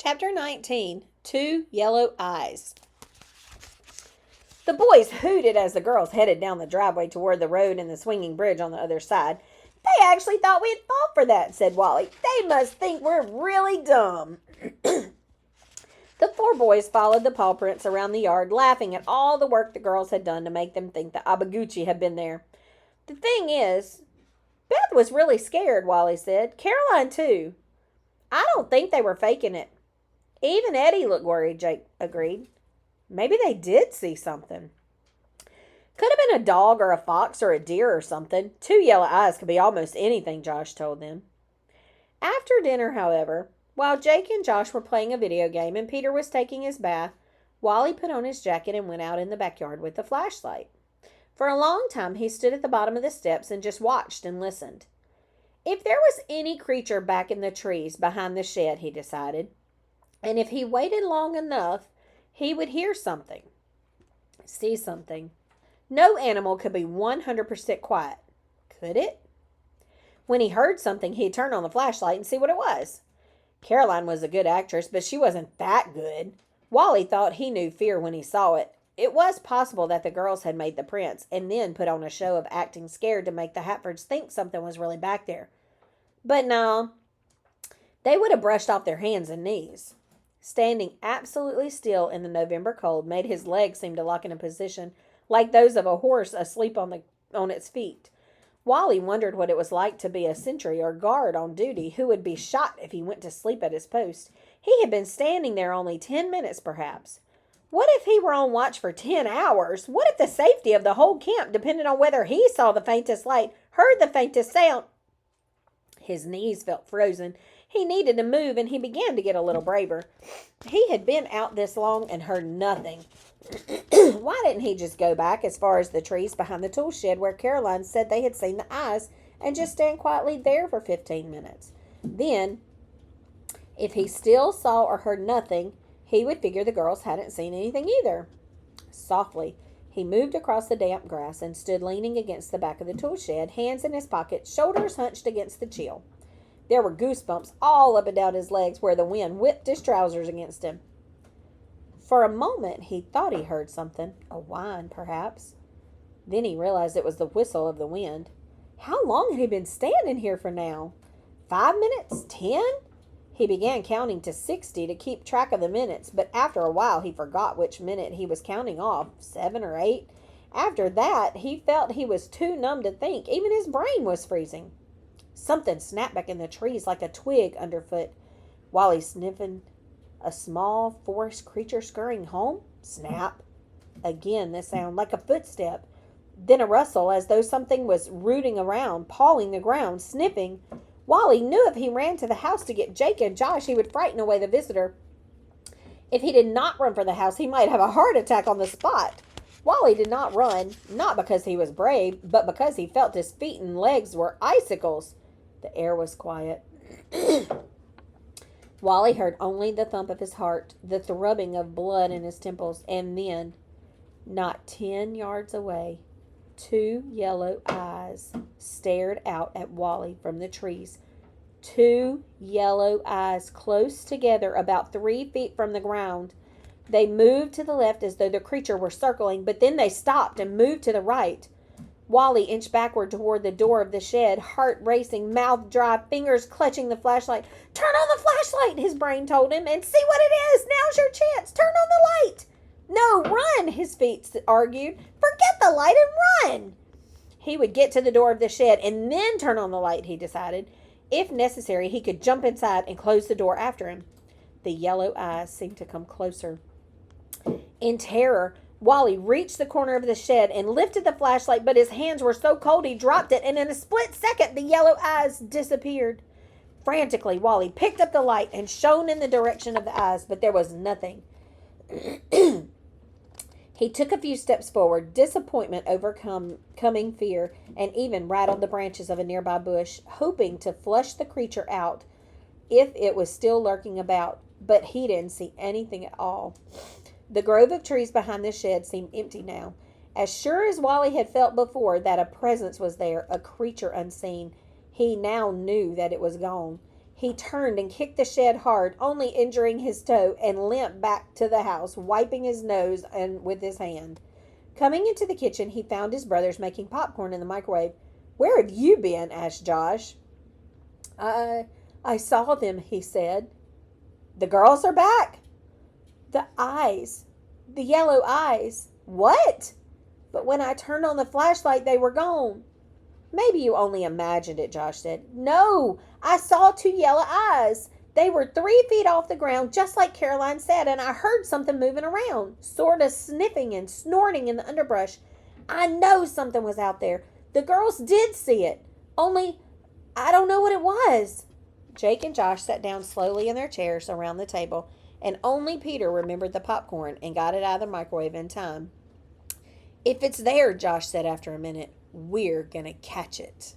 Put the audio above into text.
Chapter 19, Two Yellow Eyes. The boys hooted as the girls headed down the driveway toward the road and the swinging bridge on the other side. They actually thought we'd fall for that, said Wally. They must think we're really dumb. The four boys followed the paw prints around the yard, laughing at all the work the girls had done to make them think that Abaguchi had been there. The thing is, Beth was really scared, Wally said. Caroline, too. I don't think they were faking it. Even Eddie looked worried, Jake agreed. Maybe they did see something. Could have been a dog or a fox or a deer or something. Two yellow eyes could be almost anything, Josh told them. After dinner, however, while Jake and Josh were playing a video game and Peter was taking his bath, Wally put on his jacket and went out in the backyard with the flashlight. For a long time, he stood at the bottom of the steps and just watched and listened. If there was any creature back in the trees behind the shed, he decided, and if he waited long enough, he would hear something, see something. No animal could be 100% quiet, could it? When he heard something, he'd turn on the flashlight and see what it was. Caroline was a good actress, but she wasn't that good. Wally thought he knew fear when he saw it. It was possible that the girls had made the prints and then put on a show of acting scared to make the Hatfords think something was really back there. But no, they would have brushed off their hands and knees. Standing absolutely still in the November cold made his legs seem to lock in a position like those of a horse asleep on its feet. Wally wondered what it was like to be a sentry or guard on duty who would be shot if he went to sleep at his post. He had been standing there only 10 minutes, perhaps. What if he were on watch for 10 hours? What if the safety of the whole camp depended on whether he saw the faintest light, heard the faintest sound? His knees felt frozen. He needed to move, and he began to get a little braver. He had been out this long and heard nothing. Why didn't he just go back as far as the trees behind the tool shed where Caroline said they had seen the eyes and just stand quietly there for 15 minutes? Then, if he still saw or heard nothing, he would figure the girls hadn't seen anything either. Softly, he moved across the damp grass and stood leaning against the back of the tool shed, hands in his pockets, shoulders hunched against the chill. There were goosebumps all up and down his legs where the wind whipped his trousers against him. For a moment, he thought he heard something, a whine, perhaps. Then he realized it was the whistle of the wind. How long had he been standing here for now? 5 minutes? 10? He began counting to 60 to keep track of the minutes, but after a while he forgot which minute he was counting off, 7 or 8. After that, he felt he was too numb to think. Even his brain was freezing. Something snapped back in the trees like a twig underfoot. While he sniffing, a small forest creature scurrying home. Snap. Again the sound, like a footstep. Then a rustle, as though something was rooting around, pawing the ground, sniffing. Wally knew if he ran to the house to get Jake and Josh, he would frighten away the visitor. If he did not run for the house, he might have a heart attack on the spot. Wally did not run, not because he was brave, but because he felt his feet and legs were icicles. The air was quiet. Wally heard only the thump of his heart, the throbbing of blood in his temples, and then, not 10 yards away, 2 yellow eyes stared out at Wally from the trees. 2 yellow eyes close together, about 3 feet from the ground. They moved to the left as though the creature were circling, but then they stopped and moved to the right. Wally inched backward toward the door of the shed, heart racing, mouth dry, fingers clutching the flashlight. Turn on the flashlight, his brain told him, and see what it is. Now's your chance. Turn on the light. No, run, his feet argued. Forget the light and run. He would get to the door of the shed and then turn on the light, he decided. If necessary, he could jump inside and close the door after him. The yellow eyes seemed to come closer. In terror, Wally reached the corner of the shed and lifted the flashlight, but his hands were so cold he dropped it, and in a split second, the yellow eyes disappeared. Frantically, Wally picked up the light and shone in the direction of the eyes, but there was nothing. He took a few steps forward, disappointment overcoming fear, and even rattled the branches of a nearby bush, hoping to flush the creature out if it was still lurking about, but he didn't see anything at all. The grove of trees behind the shed seemed empty now. As sure as Wally had felt before that a presence was there, a creature unseen, he now knew that it was gone. He turned and kicked the shed hard, only injuring his toe, and limped back to the house, wiping his nose and with his hand. Coming into the kitchen, he found his brothers making popcorn in the microwave. "Where have you been?" asked Josh. I saw them," he said. "The girls are back." "The eyes. The yellow eyes." "What?" "But when I turned on the flashlight, they were gone." "Maybe you only imagined it," Josh said. "No, I saw two yellow eyes. They were 3 feet off the ground, just like Caroline said, and I heard something moving around, sort of sniffing and snorting in the underbrush. I know something was out there. The girls did see it, only I don't know what it was." Jake and Josh sat down slowly in their chairs around the table, and only Peter remembered the popcorn and got it out of the microwave in time. "If it's there," Josh said after a minute, "we're going to catch it."